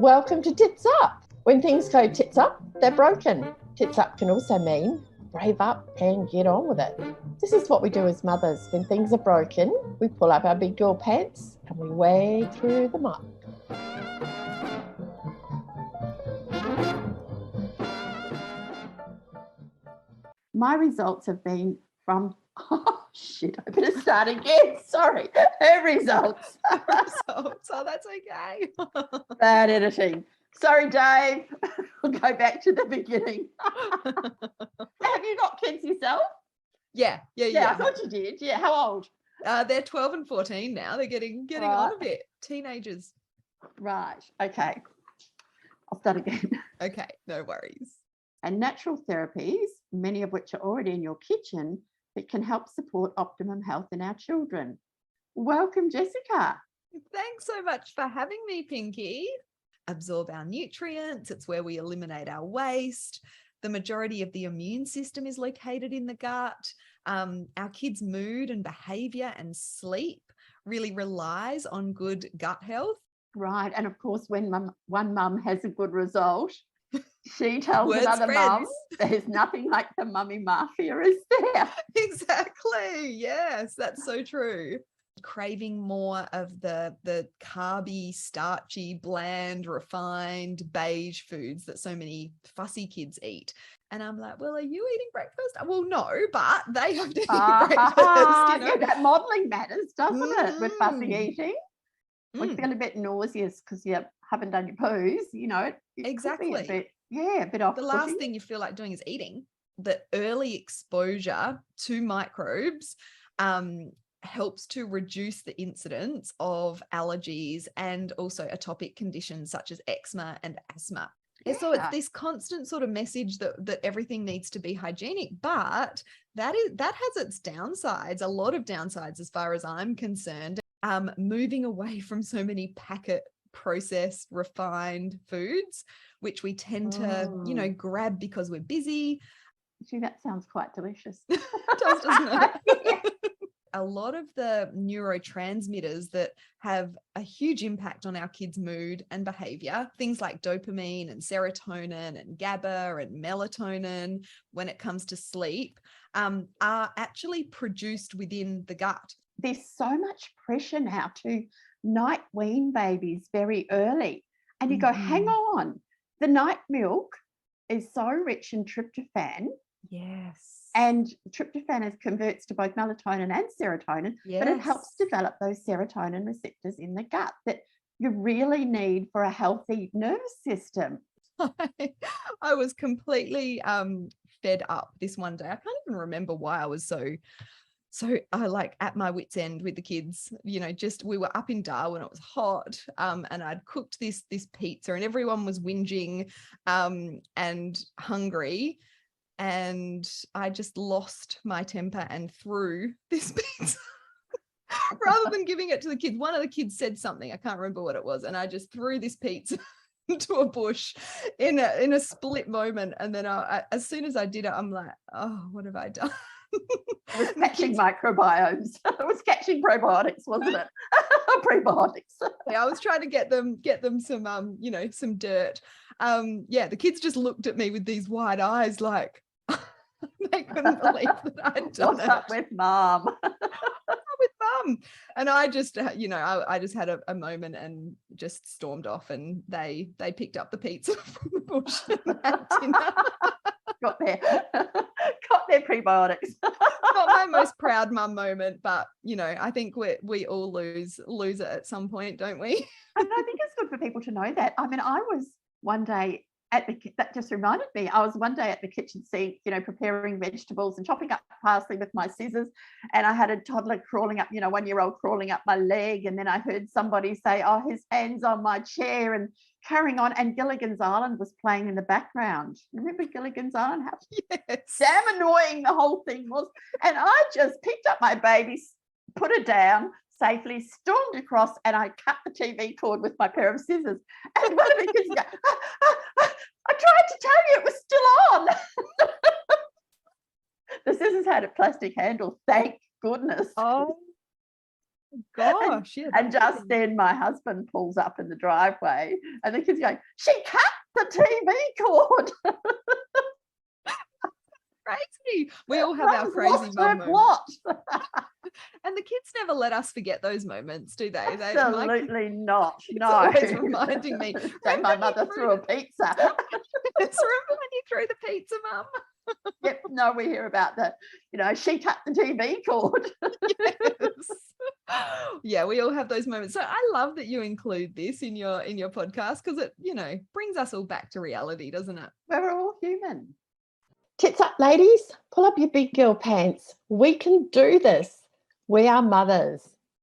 Welcome to Tits Up. When things go tits up, they're broken. Tits up can also mean brave up and get on with it. This is what we do as mothers. When things are broken, we pull up our big girl pants and we wade through the muck. My results have been from, oh shit, I better start again. Sorry, her results. Oh, that's okay. Bad editing. Sorry, Dave. We'll go back to the beginning. Have you got kids yourself? Yeah. I thought you did. Yeah, how old? They're 12 and 14 now. They're getting on a bit. Teenagers. Right. Okay. I'll start again. Okay, no worries. And natural therapies, many of which are already in your kitchen, that can help support optimum health in our children. Welcome, Jessica. Thanks so much for having me, Pinky. Absorb our nutrients. It's where we eliminate our waste. The majority of the immune system is located in the gut. Our kids' mood and behavior and sleep really relies on good gut health. Right. And of course, when one mum has a good result, she tells Word another spreads. mum there's nothing like the mummy mafia, is there? Exactly. Yes, that's so true. Craving more of the carby, starchy, bland, refined, beige foods that so many fussy kids eat. And I'm like, well, are you eating breakfast? Well, no, but they have to eat breakfast. Yeah, that modelling matters, doesn't it, with fussy eating? We feel a bit nauseous because you haven't done your poos, it exactly. Could be a bit off. The last thing you feel like doing is eating. The early exposure to microbes helps to reduce the incidence of allergies and also atopic conditions such as eczema and asthma. Yeah. So it's this constant sort of message that everything needs to be hygienic, but that has its downsides, a lot of downsides as far as I'm concerned. Moving away from so many packet processed, refined foods, which we tend to, grab because we're busy. Gee, that sounds quite delicious. It does, doesn't it? A lot of the neurotransmitters that have a huge impact on our kids' mood and behavior, things like dopamine and serotonin and GABA and melatonin when it comes to sleep, are actually produced within the gut. There's so much pressure now to night wean babies very early. And you go, hang on, the night milk is so rich in tryptophan. Yes. And tryptophan converts to both melatonin and serotonin, but it helps develop those serotonin receptors in the gut that you really need for a healthy nervous system. I was completely fed up this one day. I can't even remember why I was so I like at my wit's end with the kids, just we were up in Darwin, it was hot, and I'd cooked this pizza and everyone was whinging and hungry. And I just lost my temper and threw this pizza rather than giving it to the kids. One of the kids said something, I can't remember what it was, and I just threw this pizza into a bush in a split moment. And then as soon as I did it, I'm like, oh, what have I done? It was catching microbiomes. It was catching probiotics, wasn't it? Prebiotics. Yeah, I was trying to get them some some dirt. The kids just looked at me with these wide eyes like they couldn't believe that I'd done What's up with mum? With mum. And I just I just had a moment and just stormed off, and they picked up the pizza from the bush and had dinner. Got their prebiotics. Not my most proud mum moment, but I think we all lose it at some point, don't we? And I think it's good for people to know that. I mean, I was one day that just reminded me, I was one day at the kitchen sink, preparing vegetables and chopping up parsley with my scissors. And I had a toddler crawling up, 1-year-old crawling up my leg. And then I heard somebody say, oh, his hand's on my chair, and carrying on. And Gilligan's Island was playing in the background. Remember Gilligan's Island? How damn annoying the whole thing was. And I just picked up my baby, put her down, safely stormed across, and I cut the TV cord with my pair of scissors. And one of the kids go, I tried to tell you it was still on. The scissors had a plastic handle, thank goodness. Oh Gosh, yeah. And just then my husband pulls up in the driveway and the kids going, she cut the TV cord. Crazy. We all have our crazy Lost mum her moments. plot. And the kids never let us forget those moments, do they? Absolutely not. It's No. always reminding me. So my mother threw a pizza. It's remember when you threw the pizza, Mum? Yep. No, we hear about the, she cut the TV cord. Yes. Yeah, we all have those moments. So I love that you include this in your podcast because it, brings us all back to reality, doesn't it? We're all human. Tits up, ladies. Pull up your big girl pants. We can do this. We are mothers.